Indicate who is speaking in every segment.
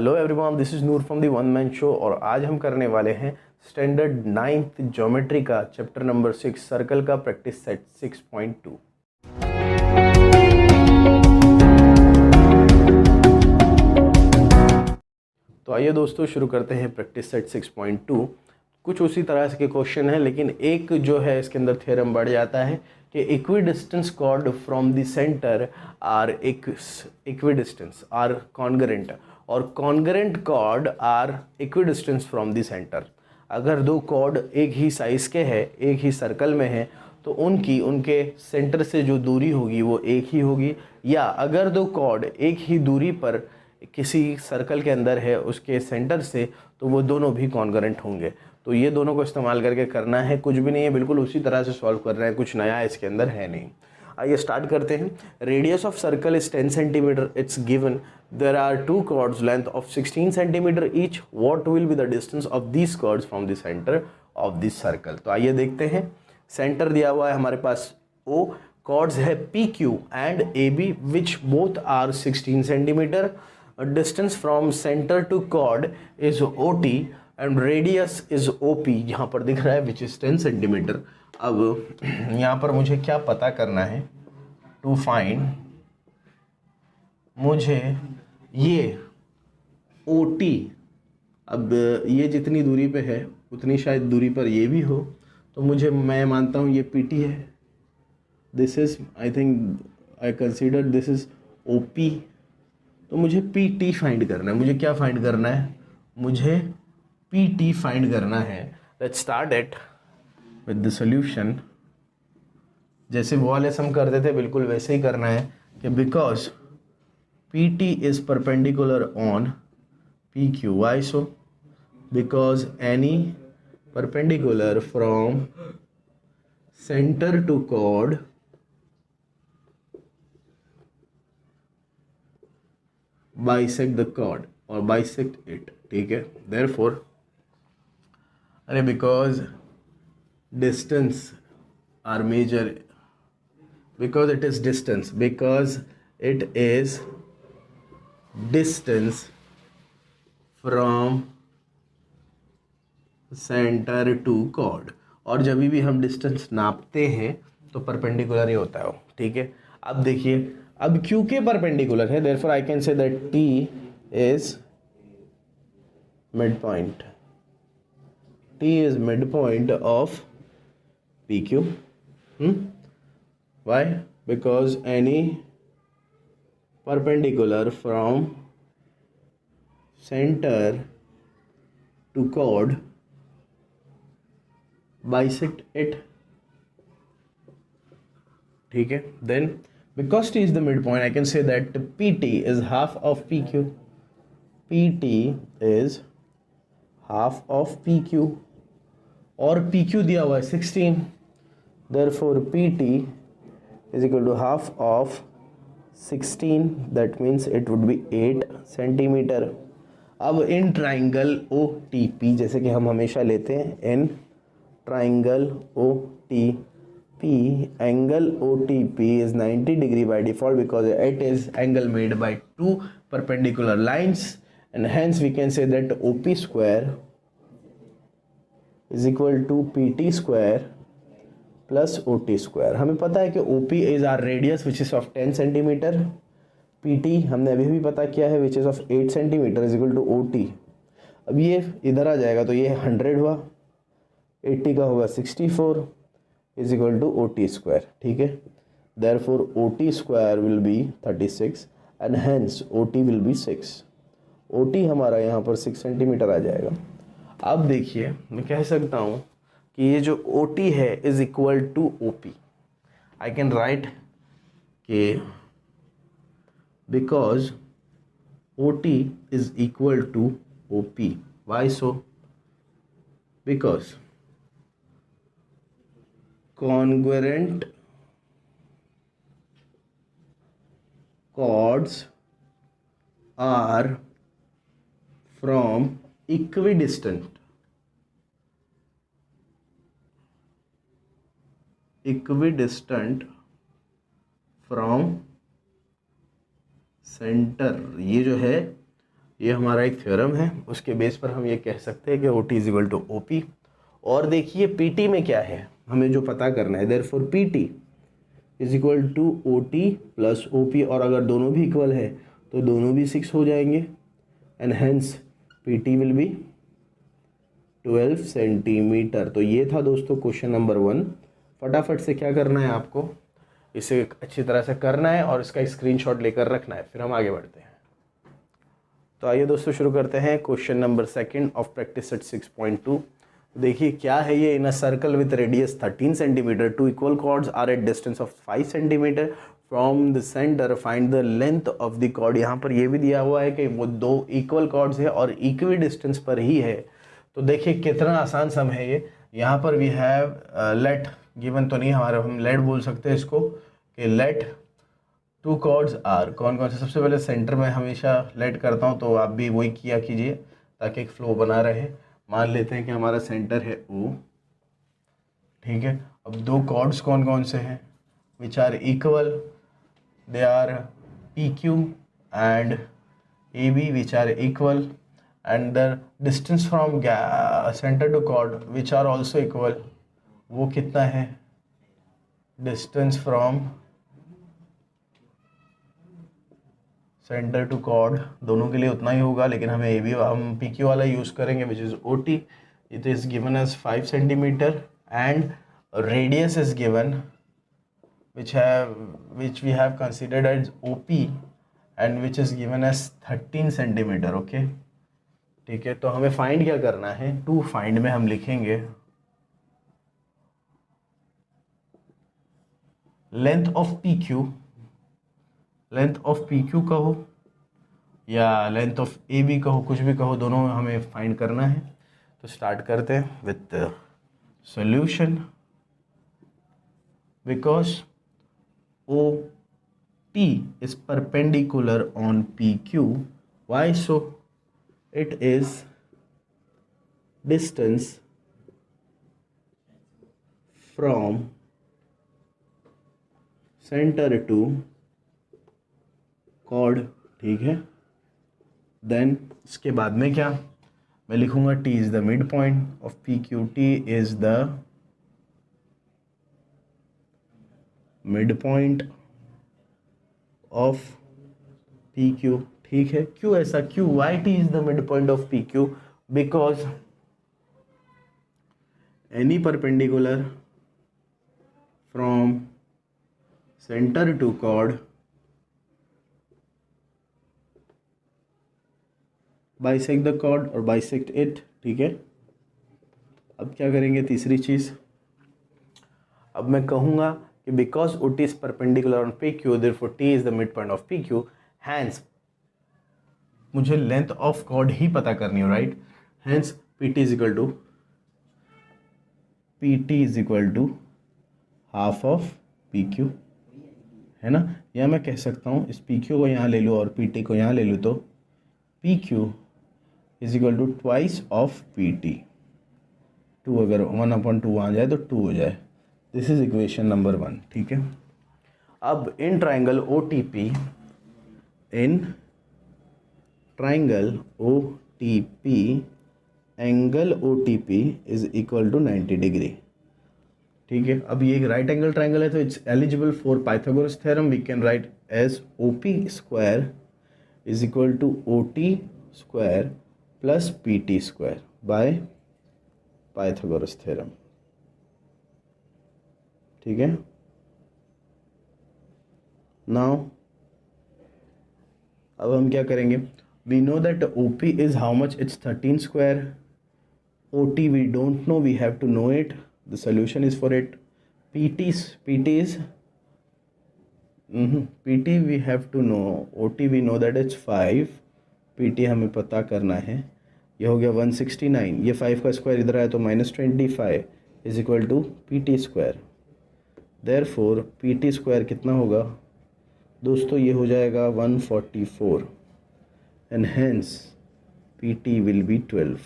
Speaker 1: Hello everyone, this is Noor from the one man show. और आज हम करने वाले हैं स्टैंडर्ड 9th ज्योमेट्री का चैप्टर नंबर 6 सर्कल का प्रैक्टिस सेट 6.2। तो आइए दोस्तों शुरू करते हैं प्रैक्टिस सेट 6.2। कुछ उसी तरह के क्वेश्चन है, लेकिन एक जो है इसके अंदर थ्योरम बढ़ जाता है कि equidistance chord from the centre are equidistance are congruent और congruent chord are equidistance from the centre. अगर दो कॉर्ड एक ही साइज के हैं, एक ही सर्कल में है, तो उनके सेंटर से जो दूरी होगी वो एक ही होगी। या अगर दो कॉर्ड एक ही दूरी पर किसी सर्कल के अंदर है उसके सेंटर से, तो वो दोनों भी कॉन्ग्रेंट होंगे। तो ये दोनों को इस्तेमाल करके करना है, कुछ भी नहीं है, बिल्कुल उसी तरह से सॉल्व कर रहे हैं, कुछ नया इसके अंदर है नहीं। आइए स्टार्ट करते हैं। Radius of circle is 10 centimetre. It's given there are two chords length of 16 centimetre each. What will be the distance of these chords from the centre of this circle. तो आइए देखते हैं। सेंटर दिया हुआ है हमारे पास O, कॉर्ड्स है PQ and AB which both are 16 centimetre. Distance from centre to chord is OT and radius is OP, यहाँ पर दिख रहा है विच इज 10 सेंटीमीटर। अब यहाँ पर मुझे क्या पता करना है, टू फाइंड मुझे ये OT, अब ये जितनी दूरी पे है उतनी शायद दूरी पर ये भी हो, तो मैं मानता हूँ ये PT है। This is I consider this is OP। तो मुझे PT फाइंड करना है। मुझे क्या फाइंड करना है? मुझे PT फाइंड करना है। Let's start it with the solution. जैसे वो वाले सम करते थे बिल्कुल वैसे ही करना है कि because PT is perpendicular on PQ। Why so? Because any perpendicular from centre to chord bisect the chord और बाइसेक्ट इट। ठीक है, therefore because distance are major, because it is distance from center to chord। और जब भी हम distance नापते हैं तो परपेंडिकुलर ही होता है वो। ठीक है, अब देखिए, अब क्योंकि परपेंडिकुलर है therefore I can say that T is midpoint। T is midpoint of PQ। Why? Because any perpendicular from center to chord bisect it। ठीक है, then because T is the midpoint I can say that PT is half of PQ। PT is half of PQ और PQ दिया हुआ है 16, therefore PT is equal to half of 16, that means it would be 8 centimetre. अब in triangle OTP, जैसे कि हम हमेशा लेते हैं, in triangle OTP, angle OTP is 90 degree by default because it is angle made by two perpendicular lines, and hence we can say that OP square is equal to PT square plus OT square. हमें पता है कि OP is R radius which is of 10 centimetre. PT हमने अभी भी पता किया है which is of 8 centimetre is equal to OT। अब ये इधर आ जाएगा तो ये 100 हुआ, 80 का होगा 64 is equal to OT square. ठीक है, therefore OT square will be 36 and hence OT will be 6। OT हमारा यहाँ पर 6 सेंटीमीटर आ जाएगा। अब देखिए, मैं कह सकता हूँ कि ये जो OT है is equal to OP। I can write कि because OT is equal to OP। Why so? Because congruent chords are from equidistant from centre. ये जो है ये हमारा एक थ्योरम है, उसके बेस पर हम ये कह सकते हैं कि OT is equal to OP। और देखिए PT में क्या है, हमें जो पता करना है, therefore PT is equal to OT plus OP, और अगर दोनों भी इक्वल है तो दोनों भी 6 हो जाएंगे, and hence PT will be 12 centimetre. तो ये था दोस्तों क्वेश्चन नंबर 1। फटाफट से क्या करना है आपको, इसे अच्छी तरह से करना है और इसका स्क्रीनशॉट लेकर रखना है, फिर हम आगे बढ़ते हैं। तो आइए दोस्तों शुरू करते हैं question number 2 of practice set 6.2। देखिए क्या है ये, in a circle with radius 13 centimetre, two equal chords are at distance of 5 centimetre from the centre, find the length of the chord. यहाँ पर ये भी दिया हुआ है कि वो दो इक्वल कॉर्ड्स है और इक्वी डिस्टेंस पर ही है। तो देखिए कितना आसान सम है ये। यहाँ पर वी हैव लेट गिवन तो नहीं हमारे, हम लेट बोल सकते हैं इसको कि लेट टू कॉर्ड्स आर, कौन कौन से, सबसे पहले सेंटर में हमेशा लेट करता हूँ, तो आप भी वही किया कीजिए ताकि एक फ्लो बना रहे। मान लेते हैं कि हमारा सेंटर है O, ठीक है। अब दो कॉर्ड्स कौन कौन से हैं, which are equal, they are PQ and AB which are equal, and the distance from centre to chord which are also equal, वो कितना है, distance from centre to chord दोनों के लिए उतना ही होगा, लेकिन हमें AB हम PQ वाला यूज़ करेंगे which is OT। It is given as 5 centimetre and radius is given which we have considered as OP and which is given as 13 centimetre. Okay ठीक है, तो हमें फाइंड क्या करना है, टू फाइंड में हम लिखेंगे length of PQ, length of PQ कहो या लेंथ ऑफ AB कहो, कुछ भी कहो, दोनों हमें फाइंड करना है। तो स्टार्ट करते हैं with solution. Because OT is perpendicular on PQ, why so? It is distance from center to chord, ठीक है। देन इसके बाद में क्या मैं लिखूंगा, T is the midpoint of PQ, T is the midpoint of PQ, ठीक है। क्यों ऐसा, क्यों, why T is the midpoint of PQ? Because any perpendicular from center to chord bisect the chord और bisect it, ठीक है। अब क्या करेंगे, तीसरी चीज, अब मैं कहूंगा कि because OT is perpendicular on PQ, therefore T is the midpoint of PQ, hence मुझे लेंथ ऑफ कॉर्ड ही पता करनी है, right. Hence PT is equal to half of PQ, है ना। या मैं कह सकता हूँ इस PQ को यहाँ ले लूँ और PT को यहाँ ले लूँ, तो PQ is equal to twice of PT। 2 अगर 1/2 वहाँ जाए तो 2 हो जाए। दिस इज इक्वेशन नंबर 1, ठीक है। अब in triangle OTP, in triangle OTP, angle OTP is equal to 90 degree, ठीक है। अब ये एक राइट एंगल ट्राइंगल है, तो it's eligible for Pythagoras theorem. We can write as OP square is equal to OT square plus PT square by Pythagoras theorem, ठीक है। Now अब हम क्या करेंगे, we know that OP is how much, it's 13 square, OT we don't know, we have to know it, the solution is for it। PT we have to know, OT we know that it's 5, PT हमें पता करना है, ये हो गया 169, ये 5 का square इधर आया तो -25 is equal to PT square. Therefore PT square कितना होगा दोस्तों, ये हो जाएगा 144 and hence PT will be 12।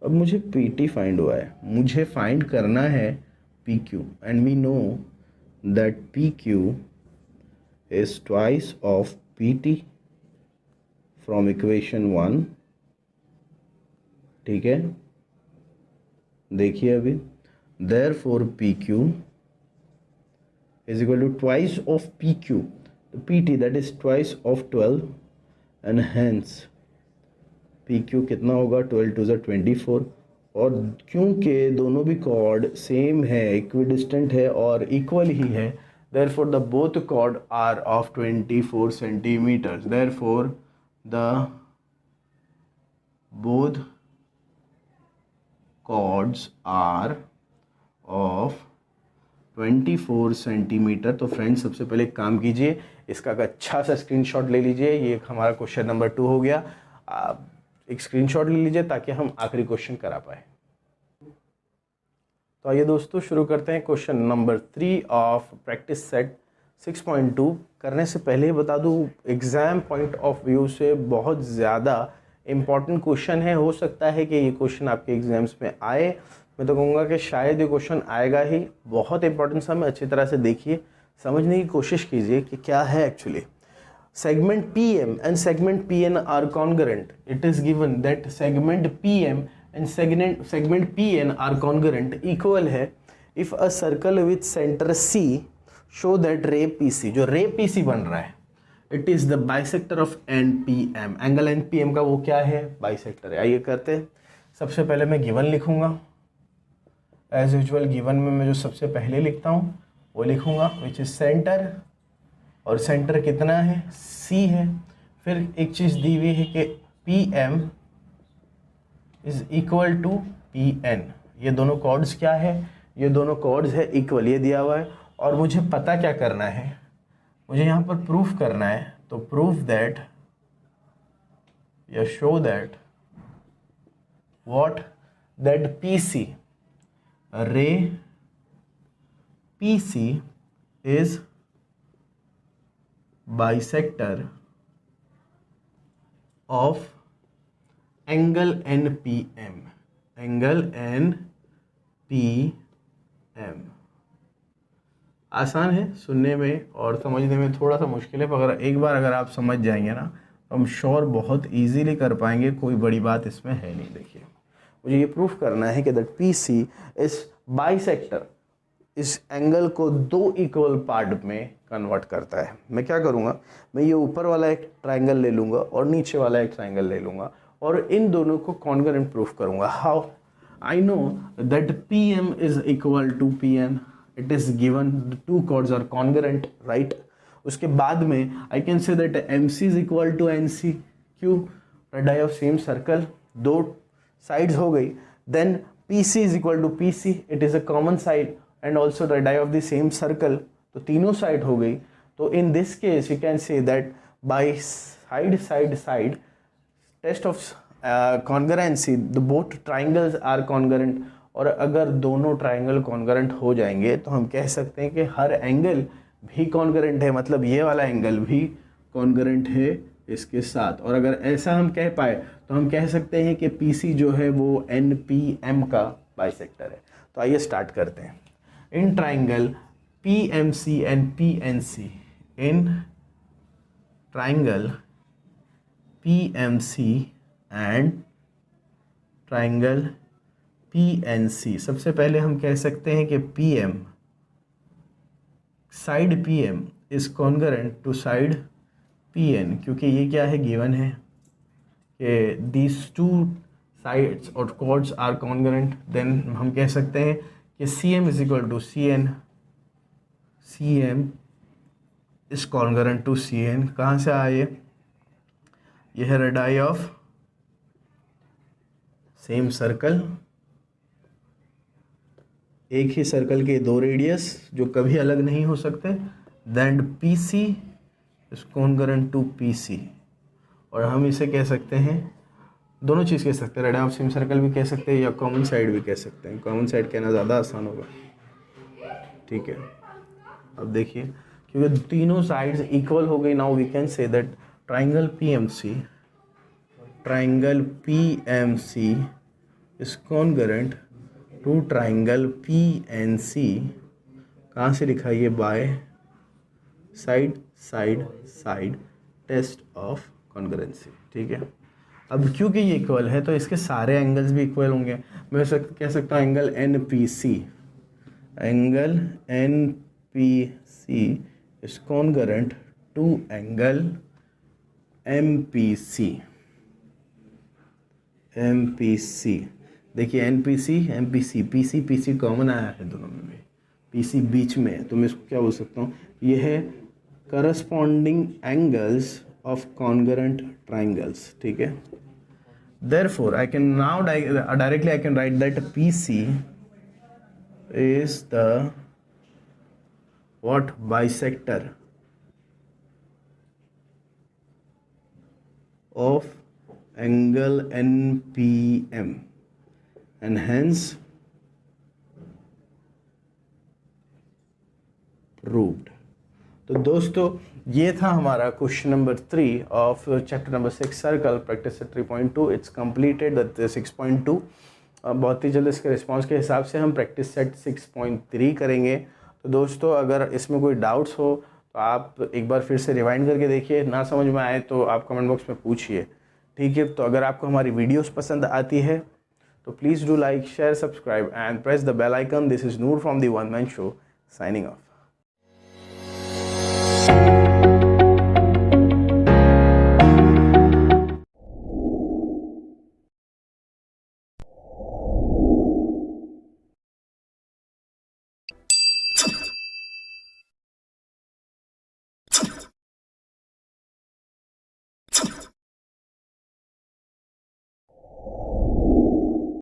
Speaker 1: अब मुझे PT फाइंड हुआ है, मुझे फाइंड करना है PQ, and we know that PQ is twice of PT from equation 1, ठीक है। देखिए अभी, therefore PQ is equal to twice of PQ, PT that is twice of 12, and hence PQ कितना होगा, 12 to the 24। और क्योंकि दोनों भी कॉर्ड सेम है, इक्विडिस्टेंट है और इक्वल ही है, therefore the both chord are of 24 centimeters, therefore the both chords are of 24 centimetre. तो फ्रेंड्स सबसे पहले एक काम कीजिए, इसका एक अच्छा सा स्क्रीनशॉट ले लीजिए। ये हमारा क्वेश्चन नंबर 2 हो गया। आप एक स्क्रीनशॉट ले लीजिए ताकि हम आखिरी क्वेश्चन करा पाए। तो आइए दोस्तों शुरू करते हैं question number 3 of practice set 6.2। करने से पहले बता दूं, एग्ज़ाम पॉइंट ऑफ व्यू से बहुत ज़्यादा इम्पॉर्टेंट क्वेश्चन है। हो सकता है कि ये क्वेश्चन आपके एग्जाम्स में आए, मैं तो कहूँगा कि शायद ये क्वेश्चन आएगा ही। बहुत इंपॉर्टेंट सा, मैं अच्छी तरह से देखिए, समझने की कोशिश कीजिए कि क्या है actually. Segment PM and segment PN are congruent. It is given that segment PM and segment PN are congruent equal है if a circle with centre C show that ray PC, जो रे PC बन रहा है, it is the bisector of NPM। Angle NPM का वो क्या है, bisector है। आइए करते हैं। सबसे पहले मैं गिवन लिखूंगा। एज यूजुअल गिवन में मैं जो सबसे पहले लिखता हूँ वो लिखूंगा, विच इज सेंटर, और सेंटर कितना है, C है। फिर एक चीज़ दी हुई है कि PM is equal to PN। ये दोनों कॉर्ड्स क्या है, ये दोनों कॉर्ड्स है इक्वल, ये दिया हुआ है। और मुझे पता क्या करना है, मुझे यहाँ पर प्रूफ करना है। तो प्रूफ दैट या show that what, that PC, रे PC is bisector of angle NPM, angle NPM। आसान है सुनने में और समझने में, थोड़ा सा मुश्किल है, पर एक बार अगर आप समझ जाएंगे ना तो हम श्योर बहुत इजीली कर पाएंगे। कोई बड़ी बात इसमें है नहीं। देखिए, मुझे ये प्रूफ करना है कि दैट PC इस बाइसेक्टर, इस एंगल को दो इक्वल पार्ट में कन्वर्ट करता है। मैं क्या करूँगा, मैं ये ऊपर वाला एक ट्राइंगल ले लूँगा और नीचे वाला एक ट्राइंगल ले लूँगा और इन दोनों को कॉन्ग्रुएंट प्रूफ करूँगा। How I know that PM is equal to PN, it is given the two chords are congruent, right. उसके बाद में I can say that MC is equal to NC। क्यों, रेडियस ऑफ सेम सर्कल, दो sides हो गई। Then PC is equal to PC, it is a common side and also radius of the same circle, तो तीनों side हो गई। तो इन this case you can say that by side test of congruency the both triangles are congruent. और अगर दोनों triangle congruent हो जाएंगे तो हम कह सकते हैं कि हर एंगल भी कॉन्ग्रुएंट है, मतलब ये वाला एंगल भी कॉन्ग्रुएंट है इसके साथ। और अगर ऐसा हम कह पाए तो हम कह सकते हैं कि PC जो है वो NPM का बाइसेक्टर है। तो आइए स्टार्ट करते हैं। In triangle PMC and PNC, in triangle PMC and triangle PNC, सबसे पहले हम कह सकते हैं कि PM, side PM is congruent to side PN, क्योंकि ये क्या है, गिवन है कि दीज टू साइड्स और कॉर्ड्स आर कॉन्ग्रुएंट। देन हम कह सकते हैं कि CM is equal to CN, CM is congruent to CN। कहाँ से आए, ये है रेडियस ऑफ सेम सर्कल, एक ही सर्कल के दो रेडियस जो कभी अलग नहीं हो सकते। Then PC is congruent to PC, और हम इसे कह सकते हैं, दोनों चीज़ कह सकते हैं, रेडियस ऑफ सेम सर्कल भी कह सकते हैं या कॉमन साइड भी कह सकते हैं। कॉमन साइड कहना ज़्यादा आसान होगा, ठीक है। अब देखिए, क्योंकि तीनों साइड्स इक्वल हो गई, now we can say that triangle PMC is congruent to triangle PNC। कहाँ से लिखा, ये by side test of congruency, ठीक है। अब क्योंकि ये इक्वल है तो इसके सारे एंगल्स भी इक्वल होंगे। मैं कह सकता हूँ angle N P C is congruent to angle M P C. देखिए N P C P C common आया है दोनों में, पी सी बीच में है, तो मैं इसको क्या बोल सकता हूँ, ये है corresponding angles of congruent triangles, ठीक है। Therefore, I can now directly I can write that PC is the what bisector of angle NPM and hence proved। तो दोस्तों ये था हमारा question number 3 of chapter number 6 circle practice set 3.2। It's completed the 6.2। बहुत ही जल्द इसके response के हिसाब से हम प्रैक्टिस सेट 6.3 करेंगे। तो दोस्तों अगर इसमें कोई डाउट्स हो तो आप एक बार फिर से रिवाइंड करके देखिए, ना समझ में आए तो आप कमेंट बॉक्स में पूछिए, ठीक है। तो अगर आपको हमारी वीडियोस पसंद आती है तो please do like share subscribe and press the bell icon. This is Noor from the one man show signing of.